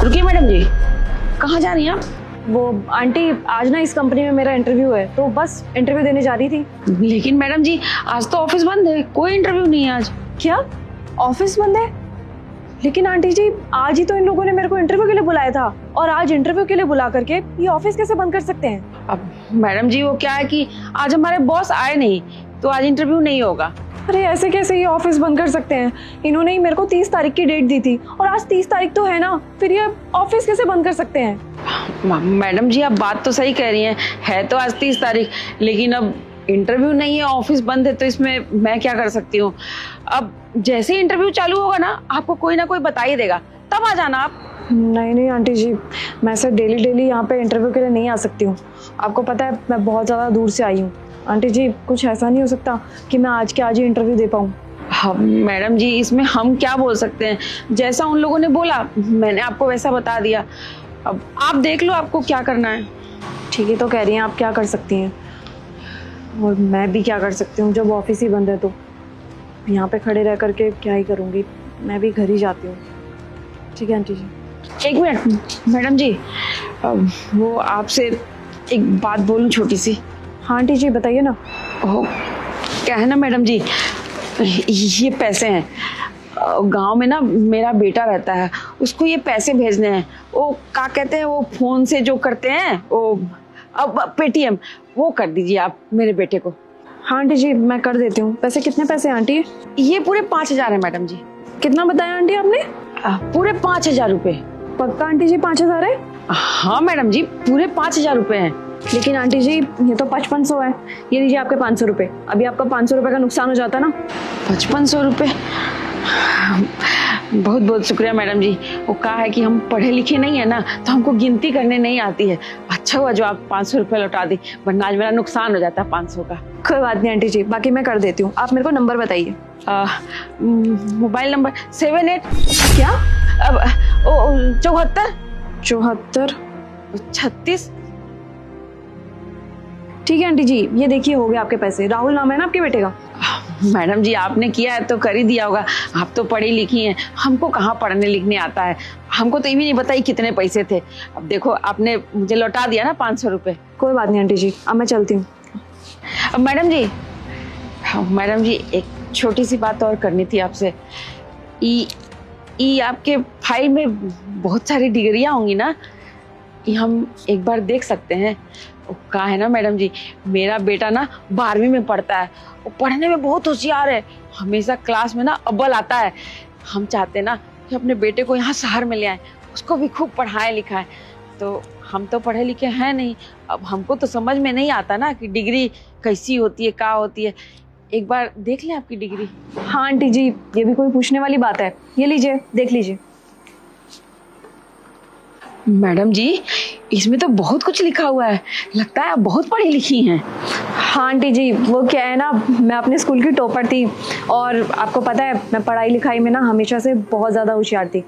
रुकिए मैडम जी, कहाँ जा रही हैं आप? वो आंटी, आज ना इस कंपनी में मेरा इंटरव्यू है, तो बस इंटरव्यू देने जा रही थी। लेकिन मैडम जी, आज तो ऑफिस बंद है, कोई इंटरव्यू नहीं है आज। क्या ऑफिस बंद है? लेकिन आंटी जी, आज ही तो इन लोगों ने मेरे को इंटरव्यू के लिए बुलाया था, और आज इंटरव्यू के लिए बुला करके ये ऑफिस कैसे बंद कर सकते हैं? अब मैडम जी, वो क्या है कि आज हमारे बॉस आए नहीं, तो आज इंटरव्यू नहीं होगा। अरे ऐसे कैसे ये ऑफिस बंद कर सकते हैं? इन्होंने ही मेरे को 30 तारीख की डेट दी थी, और आज 30 तारीख तो है ना, फिर ये ऑफिस कैसे बंद कर सकते हैं? मैडम जी, आप बात तो सही कह रही हैं, है तो आज 30 तारीख, लेकिन अब इंटरव्यू नहीं है, ऑफिस बंद है, तो इसमें मैं क्या कर सकती हूँ। अब जैसे ही इंटरव्यू चालू होगा ना, आपको कोई ना कोई बता ही देगा, तब आ जाना आप। नहीं आंटी जी, मैं सर डेली यहाँ पे इंटरव्यू के लिए नहीं आ सकती हूँ। आपको पता है मैं बहुत ज़्यादा दूर से आई हूँ। आंटी जी, कुछ ऐसा नहीं हो सकता कि मैं आज के आज ही इंटरव्यू दे पाऊँ? हाँ मैडम जी, इसमें हम क्या बोल सकते हैं, जैसा उन लोगों ने बोला मैंने आपको वैसा बता दिया। अब आप देख लो आपको क्या करना है। ठीक है, तो कह रही हैं आप क्या कर सकती हैं, और मैं भी क्या कर सकती हूँ जब ऑफिस ही बंद है। तो यहाँ पे खड़े रह करके क्या ही करूँगी, मैं भी घर ही जाती हूँ। ठीक है आंटी जी। एक मिनट मैडम जी, वो आपसे एक बात बोलूं छोटी सी। हाँ आंटी जी, बताइए ना। ओ, क्या है ना मैडम जी, ये पैसे हैं, गांव में ना मेरा बेटा रहता है, उसको ये पैसे भेजने हैं। वो क्या कहते हैं, वो फोन से जो करते हैं, वो अब पेटीएम, वो कर दीजिए आप मेरे बेटे को। हाँ आंटी जी, मैं कर देती हूँ। वैसे कितने पैसे हैं आंटी? ये पूरे 5,000 है मैडम जी। कितना बताया आंटी आपने? पूरे 5,000 रुपए। पक्का आंटी जी 5,000 है? हाँ मैडम जी, पूरे 5,000 रुपए हैं। लेकिन आंटी जी, ये तो 5500 है। ये लीजिए आपके 500 रुपए। अभी आपका 500 रुपए का नुकसान हो जाता ना। 5500 रुपए? बहुत बहुत शुक्रिया मैडम जी। वो कहा है कि हम पढ़े लिखे नहीं है ना, तो हमको गिनती करने नहीं आती है। अच्छा हुआ जो आप 500 रुपए लौटा दी, वरना आज मेरा नुकसान हो जाता 500 का। कोई बात नहीं आंटी जी, बाकी मैं कर देती हूँ। आप मेरे को नंबर बताइए। मोबाइल नंबर 78 क्या? अब 74 74 36। ठीक है आंटी जी, ये देखिए हो गए आपके पैसे। राहुल नाम है ना आपके बेटे का? मैडम जी, आपने किया है तो कर ही दिया होगा, आप तो पढ़ी लिखी हैं, हमको कहाँ पढ़ने लिखने आता है। हमको तो ये भी नहीं पता ही कितने पैसे थे। अब देखो, आपने मुझे लौटा दिया ना 500 रुपए। कोई बात नहीं आंटी जी, अब मैं चलती हूँ। अब मैडम जी, एक छोटी सी बात और करनी थी आपसे। आपके फाइल में बहुत सारी डिग्रियां होंगी ना, ये हम एक बार देख सकते हैं? कहा है ना मैडम जी, मेरा बेटा ना 12वीं में पढ़ता है, वो पढ़ने में बहुत होशियार है, हमेशा क्लास में ना अव्वल आता है। हम चाहते हैं ना कि अपने बेटे को यहाँ शहर में ले आए, उसको भी खूब पढ़ाएं लिखाएं। तो हम तो पढ़े लिखे हैं नहीं, अब हमको तो समझ में नहीं आता ना कि डिग्री कैसी होती है, क्या होती है। एक बार देख लें आपकी डिग्री। हाँ आंटी जी, ये भी कोई पूछने वाली बात है? ये लीजिए, देख लीजिए। मैडम जी, इसमें तो बहुत कुछ लिखा हुआ है, लगता है आप बहुत पढ़ी लिखी हैं। हाँ आंटी जी, वो क्या है ना, मैं अपने स्कूल की टॉपर थी, और आपको पता है मैं पढ़ाई लिखाई में ना हमेशा से बहुत ज़्यादा होशियार थी।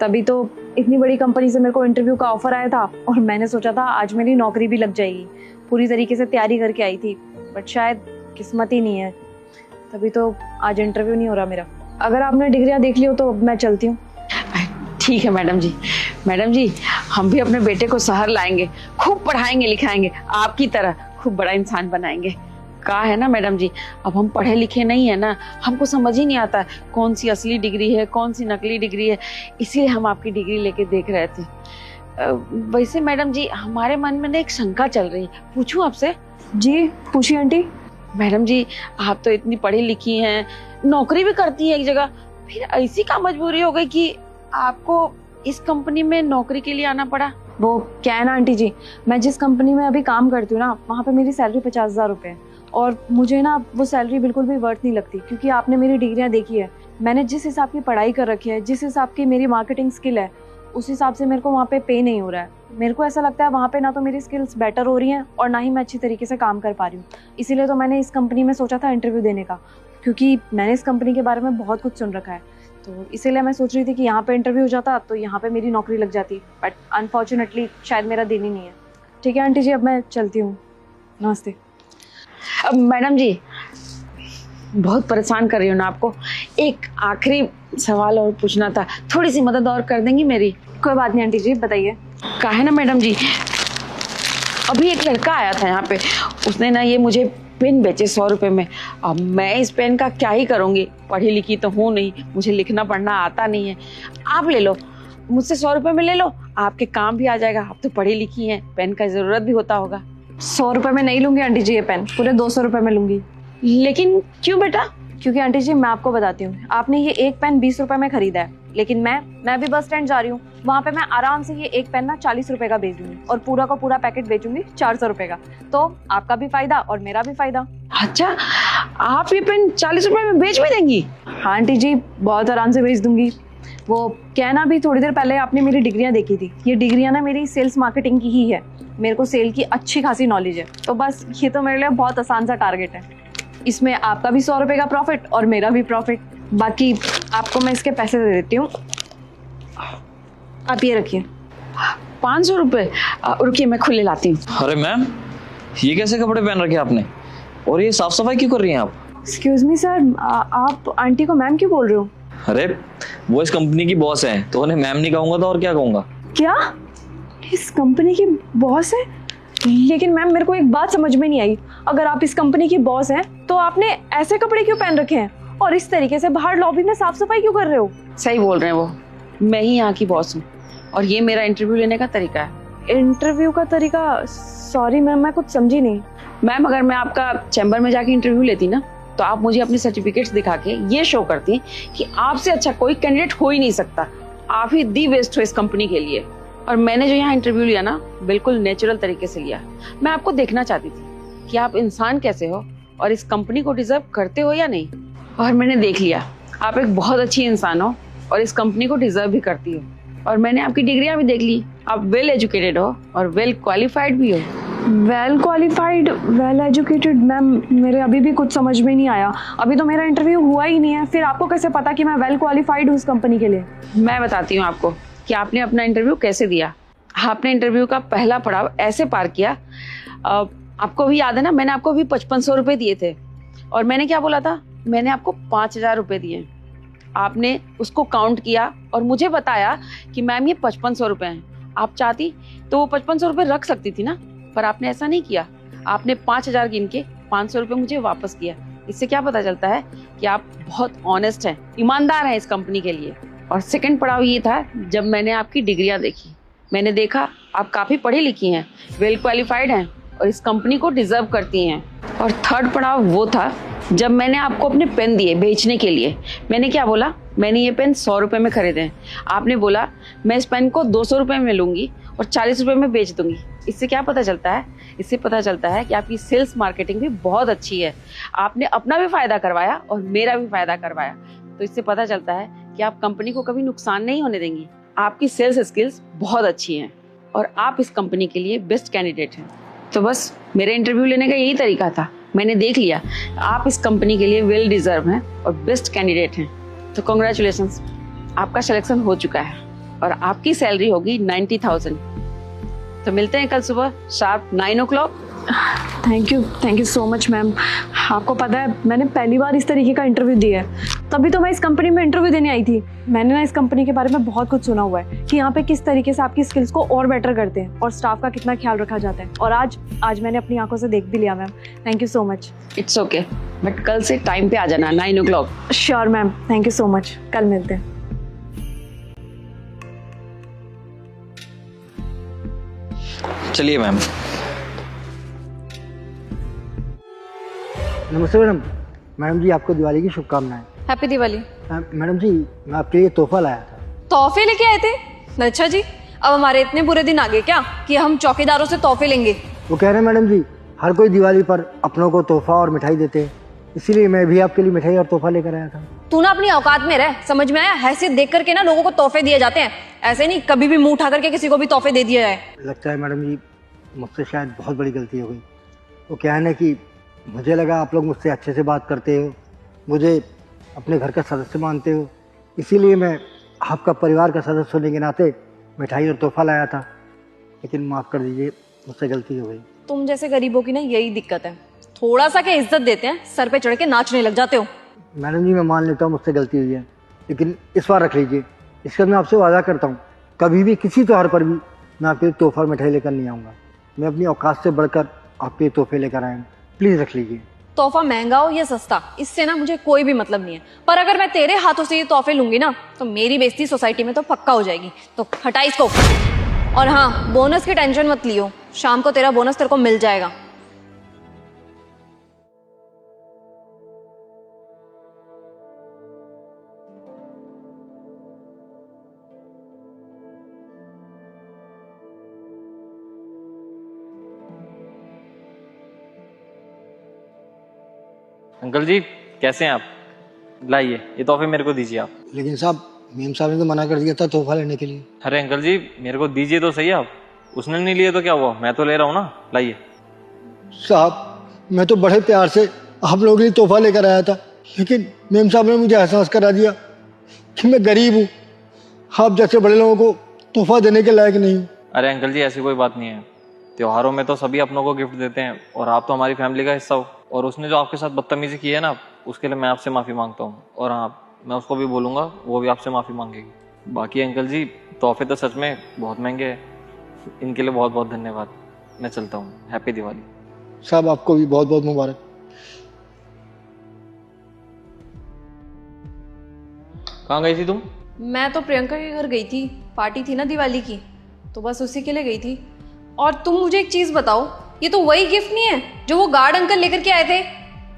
तभी तो इतनी बड़ी कंपनी से मेरे को इंटरव्यू का ऑफर आया था, और मैंने सोचा था आज मेरी नौकरी भी लग जाएगी। पूरी तरीके से तैयारी करके आई थी, बट शायद किस्मत ही नहीं है, तभी तो आज इंटरव्यू नहीं हो रहा मेरा। अगर आपने डिग्रियाँ देख ली हो तो मैं चलती हूँ। ठीक है मैडम जी। मैडम जी, हम भी अपने बेटे को शहर लाएंगे, खूब पढ़ाएंगे लिखाएंगे, आपकी तरह खूब बड़ा इंसान बनाएंगे। कहा है ना मैडम जी, अब हम पढ़े लिखे नहीं है ना, हमको समझ ही नहीं आता कौन सी असली डिग्री है, कौन सी नकली डिग्री है, इसीलिए हम आपकी डिग्री लेके देख रहे थे। वैसे मैडम जी, हमारे मन में ना एक शंका चल रही है, पूछूं आपसे? जी पूछिए आंटी। मैडम जी, आप तो इतनी पढ़ी लिखी हैं, नौकरी भी करती हैं एक जगह, फिर ऐसी क्या मजबूरी हो गई कि आपको इस कंपनी में नौकरी के लिए आना पड़ा? वो क्या है ना आंटी जी, मैं जिस कंपनी में अभी काम करती हूँ ना, वहाँ पे मेरी सैलरी 50,000 रुपये है, और मुझे ना वो सैलरी बिल्कुल भी वर्थ नहीं लगती। क्योंकि आपने मेरी डिग्रियाँ देखी है, मैंने जिस हिसाब की पढ़ाई कर रखी है, जिस हिसाब की मेरी मार्केटिंग स्किल है, उस हिसाब से मेरे को वहाँ पे पे नहीं हो रहा है। मेरे को ऐसा लगता है वहाँ पे ना तो मेरी स्किल्स बेटर हो रही हैं, और ना ही मैं अच्छी तरीके से काम कर पा रही हूँ। इसीलिए तो मैंने इस कंपनी में सोचा था इंटरव्यू देने का, क्योंकि मैंने इस कंपनी के बारे में बहुत कुछ सुन रखा है। तो इसीलिए मैं सोच रही थी कि यहाँ पे इंटरव्यू हो जाता तो यहाँ पे मेरी नौकरी लग जाती, बट अनफॉर्चुनेटली शायद मेरा दिन ही नहीं है। ठीक है आंटी जी, अब मैं चलती हूँ। नमस्ते। अब मैडम जी, बहुत परेशान कर रही हूँ ना आपको। एक आखिरी सवाल और पूछना था, थोड़ी सी मदद और कर देंगी मेरी? कोई बात नहीं आंटी जी, बताइए। का है ना मैडम जी, अभी एक लड़का आया था यहाँ पे, उसने ना ये मुझे पेन बेचे 100 रुपए में। अब मैं इस पेन का क्या ही करूँगी, पढ़ी लिखी तो हूँ नहीं, मुझे लिखना पढ़ना आता नहीं है। आप ले लो, मुझसे 100 रुपए में ले लो, आपके काम भी आ जाएगा। आप तो पढ़ी लिखी हैं, पेन का जरूरत भी होता होगा। 100 रुपए में नहीं लूंगी आंटी जी ये पेन, पूरे 200 रुपए में लूंगी। लेकिन क्यों बेटा? क्योंकि आंटी जी मैं आपको बताती हूँ, आपने ये एक पेन 20 रुपए में खरीदा है, लेकिन मैं भी बस स्टैंड जा रही हूँ, वहाँ पे मैं आराम से ये एक पेन ना 40 रुपए का बेच दूंगी और पूरा का पूरा पैकेट बेचूंगी 400 रुपए का। तो आपका भी फायदा और मेरा भी फायदा। अच्छा, आप ये पेन 40 रुपए में बेच भी देंगी? हाँ आंटी जी, बहुत आराम से बेच दूंगी। वो कहना भी, थोड़ी देर पहले आपने मेरी डिग्रियां देखी थी, ये डिग्रियां ना मेरी सेल्स मार्केटिंग की ही है, मेरे को सेल की अच्छी खासी नॉलेज है। तो बस ये तो मेरे लिए बहुत आसान सा टारगेट है। इसमें आपका भी 100 रुपए का प्रॉफिट और मेरा भी प्रॉफिट। बाकी आपको मैं इसके पैसे दे देती हूँ, आप ये रखिए। 500 रुपए? रुकिए मैं खुले लाती हूँ। अरे मैम, ये कैसे कपड़े पहन रखे आपने, और ये साफ सफाई क्यों कर रही हैं आप? एक्सक्यूज मी सर, आप आंटी को मैम क्यों बोल रहे हो? अरे वो इस कंपनी की बॉस हैं, तो उन्हें मैम नहीं कहूंगा तो और क्या कहूंगा? क्या इस कंपनी की बॉस है? लेकिन मैम मेरे को एक बात समझ में नहीं आई, अगर आप इस कंपनी की बॉस हैं तो आपने ऐसे कपड़े क्यों पहन रखे हैं और इस तरीके से बाहर लॉबी में साफ सफाई क्यों कर रहे हो? सही बोल रहे हैं वो, मैं ही यहाँ की बॉस हूँ और ये मेरा इंटरव्यू लेने का तरीका है। इंटरव्यू का तरीका? सॉरी मैम, मैं कुछ समझी नहीं। मैम, अगर मैं आपका चैम्बर में जाके इंटरव्यू लेती ना, तो आप मुझे अपने सर्टिफिकेट्स दिखा के ये शो करती कि आपसे अच्छा कोई कैंडिडेट हो ही नहीं सकता, आप ही दी बेस्ट हो इस कंपनी के लिए। और मैंने जो यहाँ इंटरव्यू लिया ना, बिल्कुल नेचुरल तरीके से लिया। मैं आपको देखना चाहती थी कि आप इंसान कैसे हो और इस कंपनी को डिजर्व करते हो या नहीं। और मैंने देख लिया, आप एक बहुत अच्छी इंसान हो और इस कंपनी को डिजर्व भी करती हो। और मैंने आपकी डिग्रियां भी देख ली, आप वेल एजुकेटेड हो और वेल क्वालिफाइड भी हो। Well qualified, well educated? Ma'am मेरे अभी भी कुछ समझ में नहीं आया, अभी तो मेरा इंटरव्यू हुआ ही नहीं है, फिर आपको कैसे पता कि मैं वेल क्वालिफाइड हूँ इस कंपनी के लिए? मैं बताती हूँ आपको कि आपने अपना इंटरव्यू कैसे दिया। आपने इंटरव्यू का पहला पड़ाव ऐसे पार किया, आपको भी याद है ना, मैंने आपको भी 5500 रुपए दिए थे और मैंने क्या बोला था, मैंने आपको 5000 रुपए दिए। आपने उसको काउंट किया और मुझे बताया कि मैम ये 5500 रुपए हैं। आप चाहती तो वो 5500 रुपए रख सकती थी ना, पर आपने ऐसा नहीं किया। आपने 5000 गिन के 500 रुपए मुझे वापस किया। इससे क्या पता चलता है कि आप बहुत ऑनेस्ट हैं, ईमानदार हैं इस कंपनी के लिए। और सेकंड पड़ाव ये था, जब मैंने आपकी डिग्रियां देखी, मैंने देखा आप काफ़ी पढ़ी लिखी हैं, वेल क्वालिफाइड हैं और इस कंपनी को डिजर्व करती हैं। और थर्ड पड़ाव वो था, जब मैंने आपको अपने पेन दिए बेचने के लिए। मैंने क्या बोला, मैंने ये पेन 100 रुपए में खरीदे हैं। आपने बोला मैं इस पेन को 200 रुपए में लूँगी और 40 रुपए में बेच दूंगी। इससे क्या पता चलता है, इससे पता चलता है कि आपकी सेल्स मार्केटिंग भी बहुत अच्छी है। आपने अपना भी फायदा करवाया और मेरा भी फायदा करवाया। तो इससे पता चलता है कि आप कंपनी को कभी नुकसान नहीं होने देंगी। आपकी सेल्स स्किल्स बहुत अच्छी हैं और आप इस कंपनी के लिए बेस्ट कैंडिडेट हैं। तो बस मेरे इंटरव्यू लेने का यही तरीका था। मैंने देख लिया आप इस कंपनी के लिए वेल डिजर्व हैं और बेस्ट कैंडिडेट हैं। तो कॉन्ग्रेचुलेशंस, आपका सिलेक्शन हो चुका है और आपकी सैलरी होगी 90,000। तो मिलते हैं कल सुबह sharp 9 o'clock। Thank you so much ma'am. आपको पता है मैंने पहली बार इस तरीके का इंटरव्यू दिया है, तभी तो मैं इस कंपनी में इंटरव्यू देने आई थी। मैंने ना इस कंपनी के बारे में बहुत कुछ सुना हुआ है कि यहाँ पे किस तरीके से आपकी स्किल्स को और बेटर करते हैं और स्टाफ का कितना ख्याल रखा जाता है। और आज मैंने अपनी आंखों से देख भी लिया ma'am. Thank you so much. It's okay, but कल से टाइम पे आ जाना 9 o'clock। Sure ma'am, thank you so much, कल मिलते हैं। चलिए मैम। नमस्ते मैडम। मैडम जी आपको दिवाली की शुभकामनाएं। हैप्पी दिवाली। मैडम जी मैं आपके लिए तोहफा लाया था। तोहफे लेके आए थे? अच्छा जी, अब हमारे इतने बुरे दिन आ गए क्या कि हम चौकीदारों से तोहफे लेंगे? वो कह रहे हैं मैडम जी हर कोई दिवाली पर अपनों को तोहफा और मिठाई देते हैं, इसीलिए मैं भी आपके लिए मिठाई और तोहफा लेकर आया था। तू ना अपनी औकात में रह, समझ में आया? हैसियत देख करके ना लोगों को तोहफे दिए जाते हैं, ऐसे नहीं कभी भी मुंह उठा करके किसी को भी तोहफे दे दिया जाए। लगता है मैडम जी मुझसे शायद बहुत बड़ी गलती हो गई। वो क्या है ना कि मुझे लगा आप लोग मुझसे अच्छे से बात करते हो, मुझे अपने घर का सदस्य मानते हो, इसीलिए मैं आपका परिवार का सदस्य होने के नाते मिठाई और तोहफा लाया था। लेकिन माफ़ कर दीजिए, मुझसे गलती हो गई। तुम जैसे गरीबों की ना यही दिक्कत है, थोड़ा सा क्या इज्जत देते हैं, सर पे चढ़ के नाचने लग जाते हो। मैडम जी मैं मान लेता हूँ मुझसे गलती हुई है, लेकिन इस बार रख लीजिए। इसके बाद मैं आपसे वादा करता हूँ कभी भी किसी त्योहार पर भी मैं आपके लिए तोहफा मिठाई लेकर नहीं आऊँगा। मैं अपनी औकात से बढ़कर आपके लिए तोहफे लेकर आया हूँ, प्लीज़ रख लीजिए। तोहफा महंगा हो या सस्ता, इससे ना मुझे कोई भी मतलब नहीं है, पर अगर मैं तेरे हाथों से ये तोहफे लूंगी ना तो मेरी बेइज्जती सोसाइटी में तो पक्का हो जाएगी। तो हटा इसको। और हाँ, बोनस की टेंशन मत लियो, शाम को तेरा बोनस तेरे को मिल जाएगा। अंकल जी कैसे हैं आप? लाइए ये तोहफे मेरे को दीजिए आप। लेकिन साहब मेम साहब ने तो मना कर दिया था तोहफा लेने के लिए। अरे अंकल जी मेरे को दीजिए तो सही आप। उसने नहीं लिए तो क्या हुआ, मैं तो ले रहा हूँ ना, लाइए। साहब मैं तो बड़े प्यार से आप लोगों के लिए तोहफा लेकर आया था, लेकिन मेम साहब ने मुझे एहसास करा दिया कि मैं गरीब हूँ, आप जैसे बड़े लोगों को तोहफा देने के लायक नहीं हूँ। अरे अंकल जी ऐसी कोई बात नहीं है, त्योहारों में तो सभी अपनों को गिफ्ट देते हैं और आप तो हमारी फैमिली का हिस्सा हो। और उसने जो आपके साथ बदतमीजी की है ना, उसके लिए मैं आपसे माफ़ी मांगता हूँ। और हाँ, मैं उसको भी बोलूँगा, वो भी आपसे माफ़ी मांगेगी। बाकी अंकल जी तोहफे तो सच में बहुत महंगे हैं, इनके लिए बहुत बहुत धन्यवाद। मैं चलता हूँ, हैप्पी दिवाली। साहब आपको भी बहुत बहुत मुबारक। कहाँ गई थी तुम? मैं तो प्रियंका के घर गई थी, पार्टी थी ना दिवाली की, तो बस उसी के लिए गई थी। और तुम मुझे एक चीज बताओ, ये तो वही गिफ्ट नहीं है जो वो गार्ड अंकल लेकर के आए थे?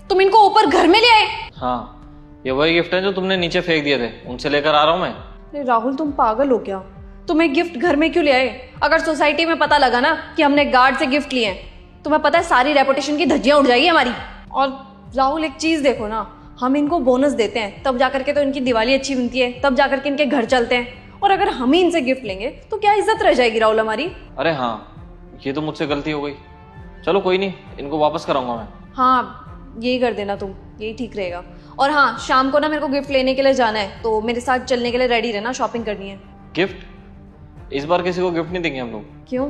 तुम इनको ऊपर घर में ले आए? हाँ ये वही गिफ्ट है जो तुमने नीचे फेंक दिए थे, उनसे लेकर आ रहा हूँ मैं। अरे राहुल तुम पागल हो क्या? तुम एक गिफ्ट घर में क्यों ले आए? अगर सोसाइटी में पता लगा ना कि हमने गार्ड से गिफ्ट लिए हैं, तुम्हें पता है सारी रेपुटेशन की धज्जियां उड़ जाएगी हमारी। और राहुल एक चीज देखो ना, हम इनको बोनस देते हैं तब जाकर के तो इनकी दिवाली अच्छी बनती है, तब जाकर के इनके घर चलते हैं। और अगर हम ही इनसे गिफ्ट लेंगे तो क्या इज्जत रह जाएगी राहुल हमारी? अरे हाँ ये तो मुझसे गलती हो गई, चलो कोई नहीं, इनको वापस कराऊंगा मैं। हाँ यही कर देना तुम, यही ठीक रहेगा। और हाँ, शाम को ना मेरे को गिफ्ट लेने के लिए जाना है, तो मेरे साथ चलने के लिए रेडी रहना, शॉपिंग करनी है। गिफ्ट? इस बार किसी को गिफ्ट नहीं देंगे हम लोग। क्यों?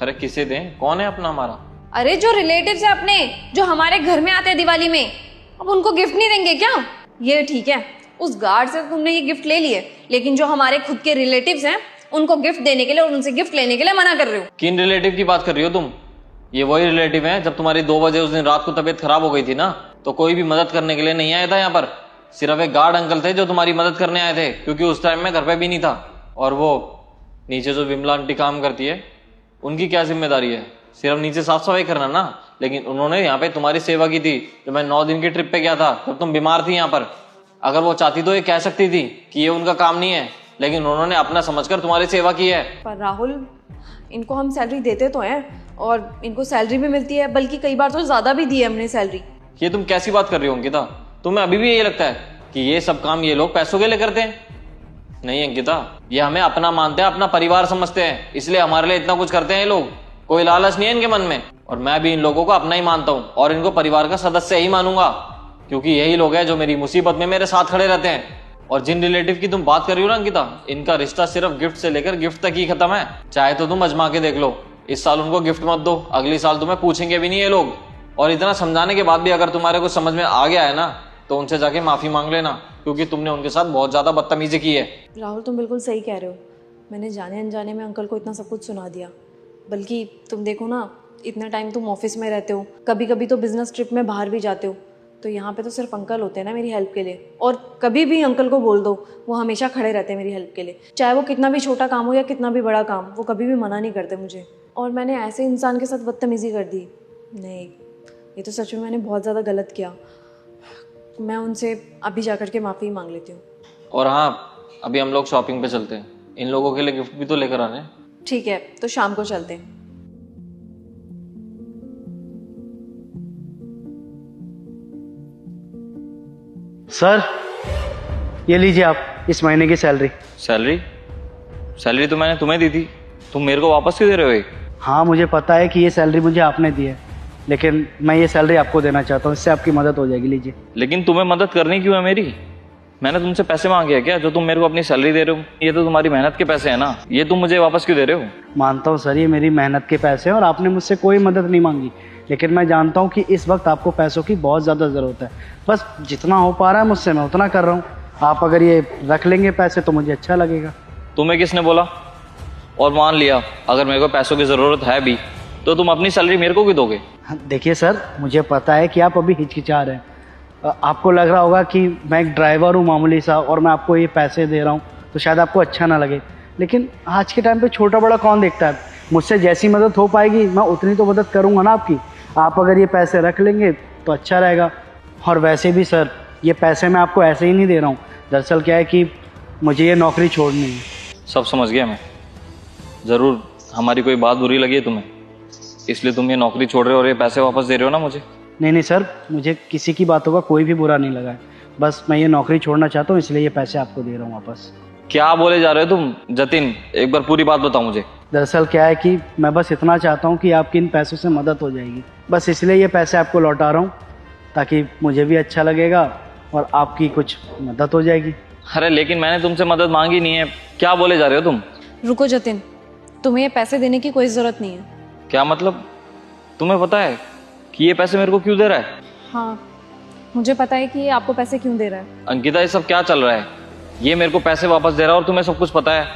अरे किसे दें, कौन है अपना हमारा? अरे जो रिलेटिव्स हैं अपने, जो हमारे घर में आते हैं दिवाली में, अब उनको गिफ्ट नहीं देंगे क्या? ये ठीक है, उस गार्ड से तुमने ये गिफ्ट ले लिए, लेकिन जो हमारे खुद के रिलेटिव्स हैं उनको गिफ्ट देने के लिए और उनसे गिफ्ट लेने के लिए मना कर रहे हो। किन रिलेटिव की बात कर रही हो तुम? ये वही रिलेटिव हैं जब तुम्हारी 2 बजे उस दिन रात को तबीयत खराब हो गई थी ना, तो कोई भी मदद करने के लिए नहीं आया था यहाँ पर। सिर्फ एक गार्ड अंकल थे जो तुम्हारी मदद करने आए थे, क्योंकि उस टाइम में घर पे भी नहीं था। और वो नीचे जो विमला आंटी काम करती है, उनकी क्या जिम्मेदारी है? सिर्फ नीचे साफ सफाई करना ना। लेकिन उन्होंने यहाँ पे तुम्हारी सेवा की थी जब मैं 9 दिन की ट्रिप पे गया था, तब तुम बीमार थी यहाँ पर। अगर वो चाहती तो ये कह सकती थी कि ये उनका काम नहीं है, लेकिन उन्होंने अपना समझकर तुम्हारी सेवा की है। पर राहुल, इनको हम सैलरी देते तो हैं और इनको सैलरी भी मिलती है, बल्कि कई बार तो ज्यादा भी दी है हमने सैलरी। ये तुम कैसी बात कर रही हो अंकिता? तुम्हें अभी भी यही लगता है कि ये सब काम ये लोग पैसों के लिए करते हैं? नहीं अंकिता, ये हमें अपना मानते हैं, अपना परिवार समझते हैं, इसलिए हमारे लिए इतना कुछ करते हैं ये लोग। कोई लालच नहीं है इनके मन में। और मैं भी इन लोगों को अपना ही मानता हूँ और इनको परिवार का सदस्य ही मानूंगा, क्योंकि यही लोग हैं जो मेरी मुसीबत में मेरे साथ खड़े रहते हैं। और जिन रिलेटिव की तुम बात कर रही हो ना अंकिता, इनका रिश्ता सिर्फ गिफ्ट से लेकर गिफ्ट तक ही खत्म है। चाहे तो तुम आजमा के देख लो, इस साल उनको गिफ्ट मत दो, अगली साल तुम्हें पूछेंगे भी नहीं ये लोग। और इतना समझाने के बाद भी अगर तुम्हारे को समझ में आ गया है ना, तो उनसे जाके माफी मांग लेना, क्योंकि तुमने उनके साथ बहुत ज्यादा बदतमीजी की है। राहुल तुम बिल्कुल सही कह रहे हो, मैंने जाने अनजाने में अंकल को इतना सब कुछ सुना दिया। बल्कि तुम देखो ना, इतना टाइम तुम ऑफिस में रहते हो, कभी कभी तो बिजनेस ट्रिप में बाहर भी जाते हो, तो यहाँ पे तो सिर्फ अंकल होते हैं ना मेरी हेल्प के लिए। और कभी भी अंकल को बोल दो, वो हमेशा खड़े रहते हैं मेरी हेल्प के लिए, चाहे वो कितना भी छोटा काम हो या कितना भी बड़ा काम, वो कभी भी मना नहीं करते मुझे। और मैंने ऐसे इंसान के साथ बदतमीजी कर दी, नहीं, ये तो सच में मैंने बहुत ज़्यादा गलत किया। मैं उनसे अभी जाकर के माफ़ी मांग लेती हूँ। और हाँ, अभी हम लोग शॉपिंग पे चलते हैं, इन लोगों के लिए गिफ्ट भी तो लेकर आने। ठीक है, तो शाम को चलते हैं। सर ये लीजिए आप इस महीने की सैलरी। सैलरी? सैलरी तो मैंने तुम्हें दी थी, तुम मेरे को वापस क्यों दे रहे हो? हाँ मुझे पता है कि ये सैलरी मुझे आपने दी है, लेकिन मैं ये सैलरी आपको देना चाहता हूँ, इससे आपकी मदद हो जाएगी। लीजिए। लेकिन तुम्हें मदद करनी क्यों है मेरी? मैंने तुमसे पैसे मांगे हैं क्या? जो तुम मेरे को अपनी सैलरी दे रहे हो, ये तो तुम्हारी मेहनत के पैसे हैं ना, ये तुम मुझे वापस क्यों दे रहे हो? मानता हूँ सर, ये मेरी मेहनत के पैसे हैं और आपने मुझसे कोई मदद नहीं मांगी, लेकिन मैं जानता हूँ कि इस वक्त आपको पैसों की बहुत ज़्यादा ज़रूरत है। बस जितना हो पा रहा है मुझसे मैं उतना कर रहा हूँ। आप अगर ये रख लेंगे पैसे तो मुझे अच्छा लगेगा। तुम्हें किसने बोला? और मान लिया अगर मेरे को पैसों की ज़रूरत है भी, तो तुम अपनी सैलरी मेरे को क्यों दोगे? देखिए सर, मुझे पता है कि आप अभी हिचकिचा रहे हैं। आपको लग रहा होगा कि मैं एक ड्राइवर हूँ मामूली सा और मैं आपको ये पैसे दे रहा हूँ, तो शायद आपको अच्छा ना लगे, लेकिन आज के टाइम पे छोटा बड़ा कौन देखता है। मुझसे जैसी मदद हो पाएगी मैं उतनी तो मदद करूँगा ना आपकी। आप अगर ये पैसे रख लेंगे तो अच्छा रहेगा। और वैसे भी सर, ये पैसे मैं आपको ऐसे ही नहीं दे रहा हूँ। दरअसल क्या है कि मुझे ये नौकरी छोड़नी है। सब समझ गया मैं। ज़रूर हमारी कोई बात बुरी लगी है तुम्हें, इसलिए तुम ये नौकरी छोड़ रहे हो और ये पैसे वापस दे रहे हो ना मुझे। नहीं सर, मुझे किसी की बातों का कोई भी बुरा नहीं लगा है। बस मैं ये नौकरी छोड़ना चाहता हूँ, इसलिए ये पैसे आपको दे रहा हूँ वापस। क्या बोले जा रहे हो तुम जतिन? एक बार पूरी बात बताओ मुझे। दरअसल क्या है कि मैं बस इतना चाहता हूँ कि आपकी इन पैसों से मदद हो जाएगी, बस इसलिए ये पैसे आपको लौटा रहा हूँ, ताकि मुझे भी अच्छा लगेगा और आपकी कुछ मदद हो जाएगी। अरे लेकिन मैंने तुमसे मदद मांगी नहीं है, क्या बोले जा रहे हो तुम? रुको जतिन, तुम्हें ये पैसे देने की कोई ज़रूरत नहीं है। क्या मतलब? तुम्हें पता है कि ये पैसे मेरे को क्यों दे रहा है? हाँ, मुझे पता है कि ये आपको पैसे क्यों दे रहा है। अंकिता, ये सब क्या चल रहा है? ये मेरे को पैसे वापस दे रहा है और तुम्हें सब कुछ पता है।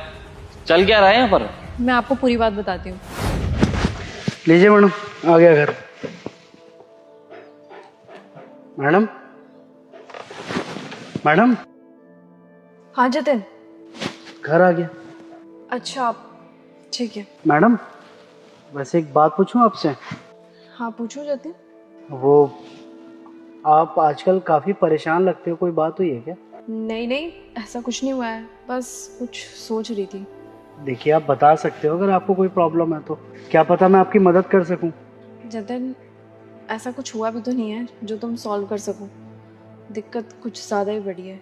चल क्या रहा है यहाँ पर? मैं आपको पूरी बात बताती हूँ। लीजिए मैडम, आ गया घर। मैडम, मैडम, हाँ जतिन। घर आ गया। अच्छा, ठीक है। मैडम, वैसे एक बात पूछूं आपसे? हाँ पूछो जतिन। वो आप आजकल काफ़ी परेशान लगते हो, कोई बात हुई है क्या? नहीं, ऐसा कुछ नहीं हुआ है, बस कुछ सोच रही थी। देखिए, आप बता सकते हो अगर आपको कोई प्रॉब्लम है तो, क्या पता मैं आपकी मदद कर सकूं। जतिन, ऐसा कुछ हुआ भी तो नहीं है जो तुम सॉल्व कर सको। दिक्कत कुछ ज़्यादा ही बड़ी है।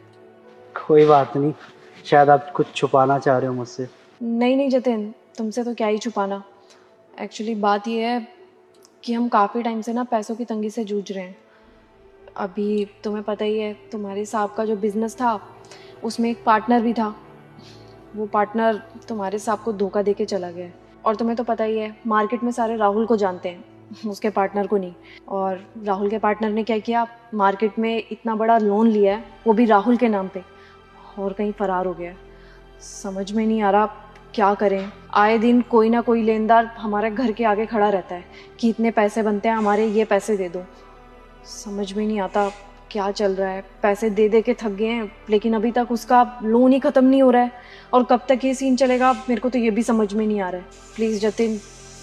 कोई बात नहीं, शायद आप कुछ छुपाना चाह रहे हो मुझसे। नहीं जतिन, तुमसे तो क्या ही छुपाना। एक्चुअली बात यह है कि हम काफ़ी टाइम से ना पैसों की तंगी से जूझ रहे हैं। अभी तुम्हें पता ही है, तुम्हारे साहब का जो बिज़नेस था उसमें एक पार्टनर भी था। वो पार्टनर तुम्हारे साहब को धोखा दे के चला गया है। और तुम्हें तो पता ही है, मार्केट में सारे राहुल को जानते हैं, उसके पार्टनर को नहीं। और राहुल के पार्टनर ने क्या किया, मार्केट में इतना बड़ा लोन लिया है, वो भी राहुल के नाम पे, और कहीं फरार हो गया है। समझ में नहीं आ रहा क्या करें। आए दिन कोई ना कोई लेनदार हमारे घर के आगे खड़ा रहता है कि इतने पैसे बनते हैं हमारे, ये पैसे दे दो। समझ में नहीं आता क्या चल रहा है। पैसे दे दे के थक गए हैं, लेकिन अभी तक उसका लोन ही ख़त्म नहीं हो रहा है। और कब तक ये सीन चलेगा मेरे को तो ये भी समझ में नहीं आ रहा है। प्लीज़ जतिन,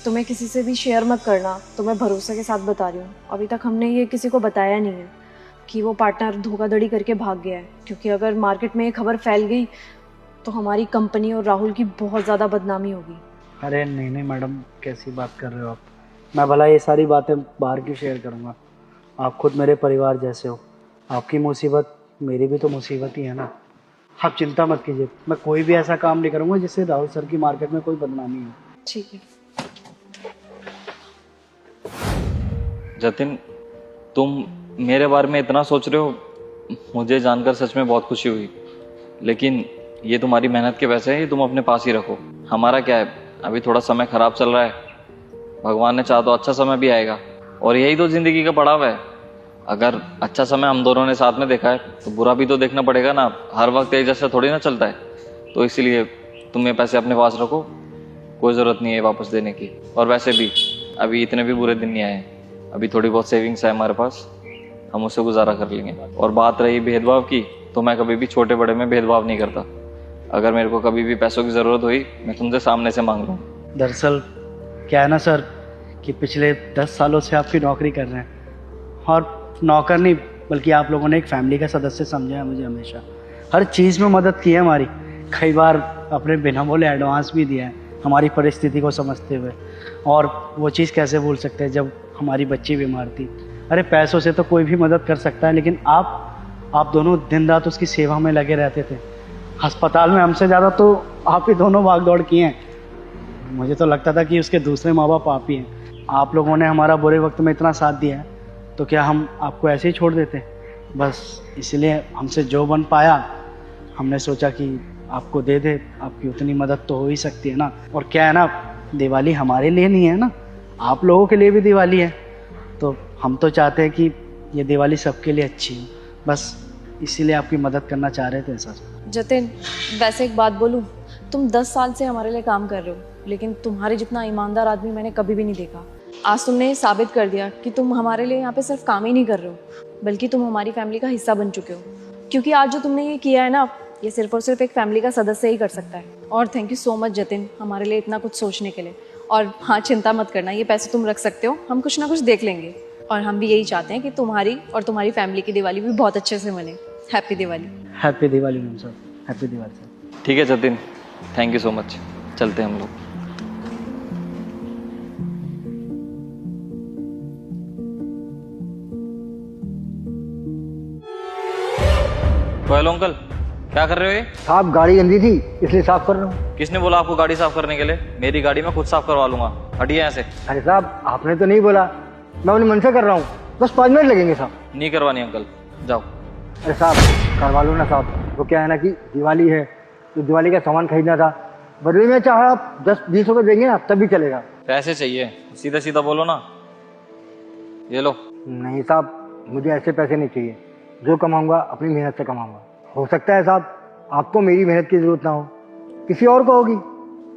तुम्हें किसी से भी शेयर मत करना, तुम्हें भरोसे के साथ बता रही हूँ। अभी तक हमने ये किसी को बताया नहीं है कि वो पार्टनर धोखाधड़ी करके भाग गया है, क्योंकि अगर मार्केट में ये खबर फैल गई तो हमारी कंपनी और राहुल की बहुत ज़्यादा बदनामी होगी। अरे नहीं मैडम, कैसी बात कर रहे हो आप? मैं भला ये सारी बातें बाहर क्यों शेयर करूँगा? आप खुद मेरे परिवार जैसे हो। आपकी मुसीबत मेरी भी तो मुसीबत ही है ना। आप चिंता मत कीजिए, मैं कोई भी ऐसा काम नहीं करूँगा जिससे राहुल सर की मार्केट में कोई बदनामी हो। ठीक है। जतिन, तुम मेरे बारे में इतना सोच रहे हो, मुझे जानकर सच में बहुत खुशी हुई। लेकिन ये तुम्हारी मेहनत के पैसे हैं, ये तुम अपने पास ही रखो। हमारा क्या है, अभी थोड़ा समय खराब चल रहा है, भगवान ने चाहा तो अच्छा समय भी आएगा, और यही तो जिंदगी का पड़ाव है। अगर अच्छा समय हम दोनों ने साथ में देखा है तो बुरा भी तो देखना पड़ेगा ना। हर वक्त एक जैसा थोड़ी ना चलता है। तो इसीलिए तुम ये पैसे अपने पास रखो, कोई ज़रूरत नहीं है वापस देने की। और वैसे भी अभी इतने भी बुरे दिन नहीं आए, अभी थोड़ी बहुत सेविंग्स है हमारे पास, हम उससे गुजारा कर लेंगे। और बात रही भेदभाव की, तो मैं कभी भी छोटे बड़े में भेदभाव नहीं करता। अगर मेरे को कभी भी पैसों की ज़रूरत हुई, मैं तुमसे सामने से मांग लूँ। दरअसल क्या है ना सर, कि पिछले 10 सालों से आपकी नौकरी कर रहे हैं, और नौकर नहीं बल्कि आप लोगों ने एक फैमिली का सदस्य समझा है मुझे। हमेशा हर चीज़ में मदद की है हमारी, कई बार अपने बिना बोले एडवांस भी दिया है हमारी परिस्थिति को समझते हुए। और वो चीज़ कैसे भूल सकते हैं जब हमारी बच्ची बीमार थी। अरे पैसों से तो कोई भी मदद कर सकता है, लेकिन आप दोनों दिन रात उसकी सेवा में लगे रहते थे। अस्पताल में हमसे ज़्यादा तो आप ही दोनों भाग दौड़ किए हैं। मुझे तो लगता था कि उसके दूसरे माँ बाप आप ही हैं। आप लोगों ने हमारा बुरे वक्त में इतना साथ दिया है, तो क्या हम आपको ऐसे ही छोड़ देते? बस इसलिए हमसे जो बन पाया हमने सोचा कि आपको दे दे, आपकी उतनी मदद तो हो ही सकती है ना। और क्या है ना, दिवाली हमारे लिए नहीं है ना, आप लोगों के लिए भी दिवाली है, तो हम तो चाहते हैं कि ये दिवाली सबके लिए अच्छी हो, बस इसीलिए आपकी मदद करना चाह रहे थे सर। जतिन, वैसे एक बात बोलूं, तुम 10 साल से हमारे लिए काम कर रहे हो, लेकिन तुम्हारे जितना ईमानदार आदमी मैंने कभी भी नहीं देखा। आज तुमने ये साबित कर दिया कि तुम हमारे लिए यहाँ पे सिर्फ काम ही नहीं कर रहे हो, बल्कि तुम हमारी फैमिली का हिस्सा बन चुके हो। क्योंकि आज जो तुमने ये किया है ना, ये सिर्फ और सिर्फ एक फैमिली का सदस्य ही कर सकता है। और thank you so much Jatin, हमारे लिए इतना कुछ सोचने के लिए। और हाँ, चिंता मत करना, ये पैसे तुम रख सकते हो, हम कुछ ना कुछ देख लेंगे। और हम भी यही चाहते हैं कि तुम्हारी और तुम्हारी फैमिली की दिवाली भी बहुत अच्छे से मने। Happy Diwali. Happy Diwali ma'am sir, happy Diwali sir. ठीक है Jatin, thank you so much. चलते हैं हम लोग। तो हेलो अंकल, क्या कर रहे हो ये? साहब गाड़ी गंदी थी इसलिए साफ कर रहा हूँ। किसने बोला आपको गाड़ी साफ करने के लिए? मेरी गाड़ी में खुद साफ करवा लूंगा, हटिए यहाँ से। अरे साहब आपने तो नहीं बोला, मैं अपने मन से कर रहा हूँ, बस 5 मिनट लगेंगे साहब। नहीं करवानी अंकल, जाओ। अरे साहब करवा लो ना साहब, वो क्या है ना कि दिवाली है तो दिवाली का सामान खरीदना था, बदले में चाहे आप 10-20 रुपये देंगे ना तब भी चलेगा। पैसे चाहिए, सीधा सीधा बोलो ना। ये लो। नहीं साहब, मुझे ऐसे पैसे नहीं चाहिए, जो कमाऊंगा अपनी मेहनत से कमाऊंगा। हो सकता है साहब आपको मेरी मेहनत की जरूरत ना हो, किसी और को होगी।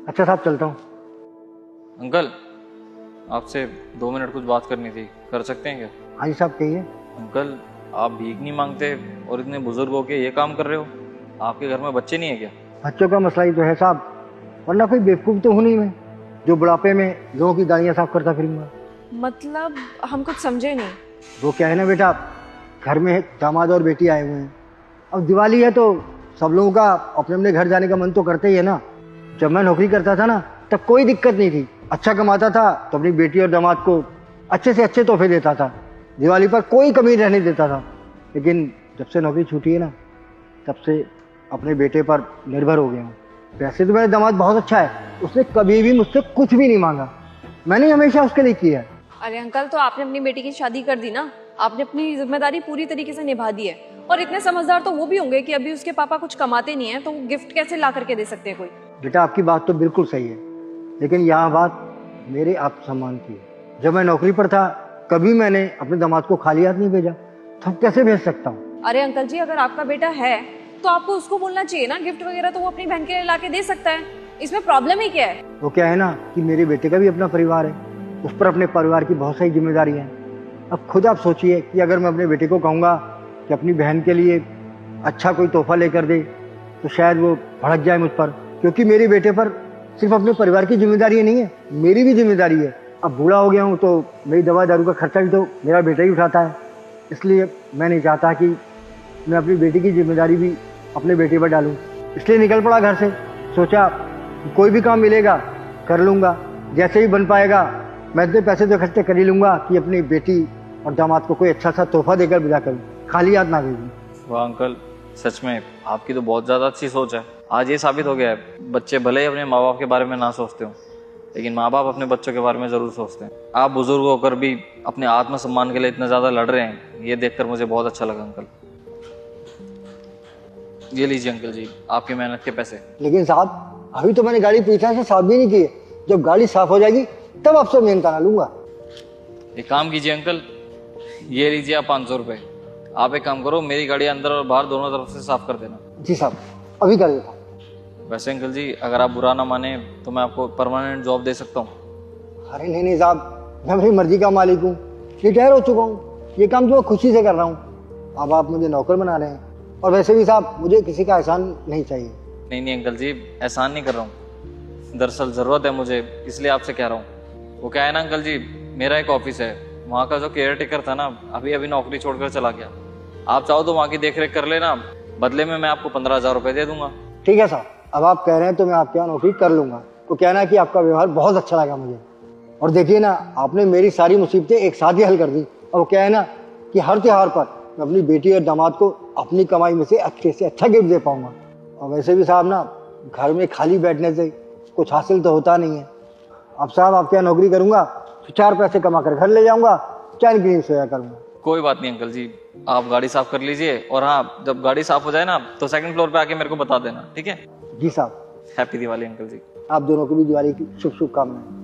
अच्छा साहब चलता हूँ। अंकल, आपसे 2 मिनट कुछ बात करनी थी, कर सकते हैं क्या? हाँ जी साहब कहिए। अंकल, आप भीख नहीं मांगते और इतने बुजुर्ग हो के ये काम कर रहे हो, आपके घर में बच्चे नहीं है क्या? बच्चों का मसला ही तो है साहब, वरना कोई बेवकूफ़ तो हूँ नहीं मैं जो बुढ़ापे में लोगों की गाड़ियाँ साफ करता फिरूंगा। मतलब हम कुछ समझे नहीं। वो क्या है ना बेटा, घर में दामाद और बेटी आए हुए हैं, अब दिवाली है तो सब लोगों का अपने अपने घर जाने का मन तो करते ही है ना। जब मैं नौकरी करता था ना तब कोई दिक्कत नहीं थी, अच्छा कमाता था तो अपनी बेटी और दामाद को अच्छे से अच्छे तोहफे देता था, दिवाली पर कोई कमी रहने देता था। लेकिन जब से नौकरी छूटी है ना तब से अपने बेटे पर निर्भर हो गया हूँ। वैसे तो मेरा दामाद बहुत अच्छा है, उसने कभी भी मुझसे कुछ भी नहीं मांगा, मैंने हमेशा उसके लिए किया है। अरे अंकल, तो आपने अपनी बेटी की शादी कर दी ना, आपने अपनी जिम्मेदारी पूरी तरीके से निभा दी है। और इतने समझदार तो वो भी होंगे कि अभी उसके पापा कुछ कमाते नहीं है, तो वो गिफ्ट कैसे ला करके दे सकते हैं कोई? बेटा आपकी बात तो बिल्कुल सही है, लेकिन यहाँ बात मेरे आत्मसम्मान की है। जब मैं नौकरी पर था कभी मैंने अपने दामाद को खाली हाथ नहीं भेजा, तो कैसे भेज सकता हूँ? अरे अंकल जी, अगर आपका बेटा है तो आपको उसको बोलना चाहिए ना, गिफ्ट वगैरह तो वो अपनी बहन के लिए ला के दे सकता है, इसमें प्रॉब्लम ही क्या है? वो क्या है ना कि मेरे बेटे का भी अपना परिवार है, उस पर अपने परिवार की बहुत सारी जिम्मेदारी है। अब खुद आप सोचिए कि अगर मैं अपने बेटे को कहूँगा कि अपनी बहन के लिए अच्छा कोई तोहफा लेकर दे तो शायद वो भड़क जाए मुझ पर, क्योंकि मेरे बेटे पर सिर्फ अपने परिवार की जिम्मेदारी नहीं है, मेरी भी जिम्मेदारी है। अब बूढ़ा हो गया हूँ तो मेरी दवा दारू का खर्चा भी तो मेरा बेटा ही उठाता है, इसलिए मैं नहीं चाहता कि मैं अपनी बेटी की जिम्मेदारी भी अपने बेटे पर डालूँ। इसलिए निकल पड़ा घर से, सोचा कोई भी काम मिलेगा कर लूँगा, जैसे ही बन पाएगा मैं इतने पैसे तो इकट्ठे कर ही लूँगा कि अपनी बेटी और दामाद को कोई अच्छा सा तोहफा देकर विदा करूँ, खाली हाथ ना भेजूँ। वाह अंकल, सच में आपकी तो बहुत ज़्यादा अच्छी सोच है। आज ये साबित हो गया है, बच्चे भले ही अपने माँ बाप के बारे में ना सोचते हो, लेकिन माँ बाप अपने बच्चों के बारे में ज़रूर सोचते हैं। आप बुजुर्ग होकर भी अपने आत्मसम्मान के लिए इतना ज़्यादा लड़ रहे हैं, ये देखकर मुझे बहुत अच्छा लगा अंकल। ये लीजिए अंकल जी, आपकी मेहनत के पैसे। लेकिन साहब अभी तो मैंने गाड़ी पूरी तरह से साफ भी नहीं की है, जब गाड़ी साफ हो जाएगी तब आपसे मेहनताना लूंगा। एक काम कीजिए अंकल, ये लीजिए आप 500 रुपये। आप एक काम करो, मेरी गाड़ी अंदर और बाहर दोनों तरफ से साफ कर देना। जी साहब अभी कर देता। वैसे अंकल जी, अगर आप बुरा ना माने तो मैं आपको परमानेंट जॉब दे सकता हूँ। अरे नहीं साहब, मैं अपनी मर्जी का मालिक हूँ, रिटायर हो चुका हूँ, ये काम तो मैं खुशी से कर रहा हूँ। अब आप मुझे नौकर बना रहे हैं, और वैसे भी साहब मुझे किसी का एहसान नहीं चाहिए। नहीं अंकल जी, एहसान नहीं कर रहा हूँ, दरअसल ज़रूरत है मुझे, इसलिए आपसे कह रहा हूँ। वो क्या है ना अंकल जी, मेरा एक ऑफिस है, वहाँ का जो केयर टेकर था ना अभी नौकरी छोड़कर चला गया। आप चाहो तो वहाँ की देख रेख कर लेना, बदले में मैं आपको 15,000 रुपये दे दूंगा। ठीक है साहब, अब आप कह रहे हैं तो मैं आपके यहाँ नौकरी कर लूँगा। तो कहना है कि आपका व्यवहार बहुत अच्छा लगा मुझे, और देखिए ना आपने मेरी सारी मुसीबतें एक साथ ही हल कर दी। और क्या है ना कि हर त्योहार पर मैं अपनी बेटी और दामाद को अपनी कमाई में से अच्छा गिफ्ट दे पाऊंगा। और वैसे भी साहब ना घर में खाली बैठने से कुछ हासिल तो होता नहीं है। अब साहब आपके यहाँ नौकरी करूंगा तो 4 पैसे कमा कर घर ले जाऊंगा, चैन की नींद सोया करूंगा, कोई बात नहीं अंकल जी, आप गाड़ी साफ कर लीजिए, और हाँ जब गाड़ी साफ हो जाए ना तो सेकंड फ्लोर पे आके मेरे को बता देना, ठीक है? जी साहब। हैप्पी दिवाली अंकल जी। आप दोनों को भी दिवाली की शुभ शुभकामनाएं।